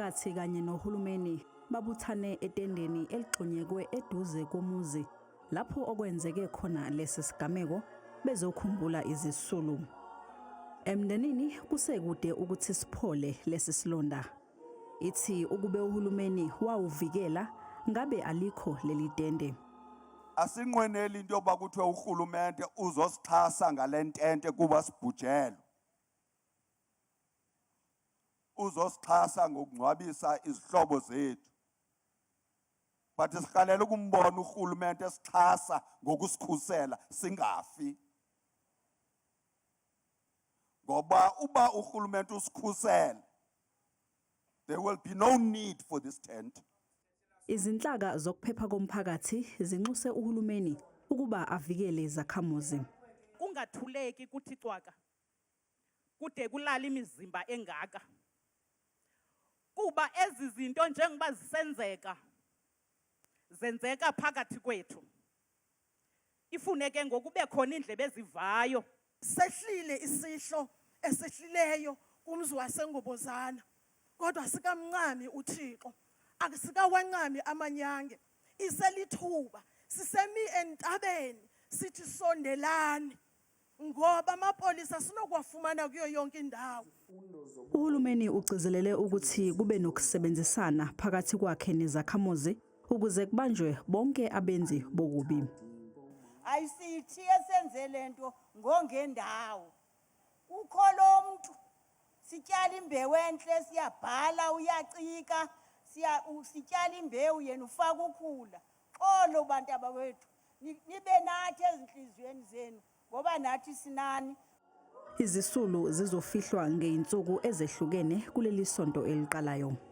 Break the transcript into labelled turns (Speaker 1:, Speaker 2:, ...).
Speaker 1: Umphakathi kanye nohulumeni babuthane etendeni elixhonyekwe eduze komuzi lapho okwenzeke khona lesi sigameko bezokhumbula izisulu. Emndenini kusekude ukuthi siphole lesi silonda. Ithi ukube uhulumeni wawuvikela ngabe alikho leli tende.
Speaker 2: Asinqweneli into yoba kuthiwe urhulumente uzosixhasa ngalentente kuba sibhujelwe. Uzosixhasa ngokungcwabisa izihlobo zethu. But sikhalela ukumbona urhulumente esixhasa ngokusikhusela singafi. Ngoba uba urhulumente usikhusela, there will be no need for this tent.
Speaker 1: Izinhlaka zokuphepha komphakathi zinxuse uhulumeni ukuba avikele izakhamuzi.
Speaker 3: Kungathuleki kuthi cwaka kude kulala imizimba engaka. Kuba ezi zinto njengoba zisenzeka zenzeka phakathi kwethu. Ifuneke ngokube khona indlebe ezivayo.
Speaker 4: Sehlile isihlo esehlileyo kumzi waseNgobozana. Kodwa sikamncami uThixo. Akusikawancami amanyange. Iselithuba sisemi entabeni sithi sondelane. Ngoba amapolisa sinokwafumana kuyo yonke indawo.
Speaker 1: Uhulumeni ugcizelele ukuthi kube nokusebenzisana phakathi kwakhe nezakhamuzi ukuze kubanjwe bonke abenzi bokubi.
Speaker 5: Ayisithi esenze lento ngongendawo. Ukho lo muntu sityala imbewu enhle siyabhala uyacika sityala imbewu yena ufaka ukhula. Xolo bantu abawethu nibe nathi ezinhlizweni zenu ngoba nathi sinani.
Speaker 1: Izisulu zizofihlwa ngeinsuku ezehlukene kuleli sonto eliqalayo.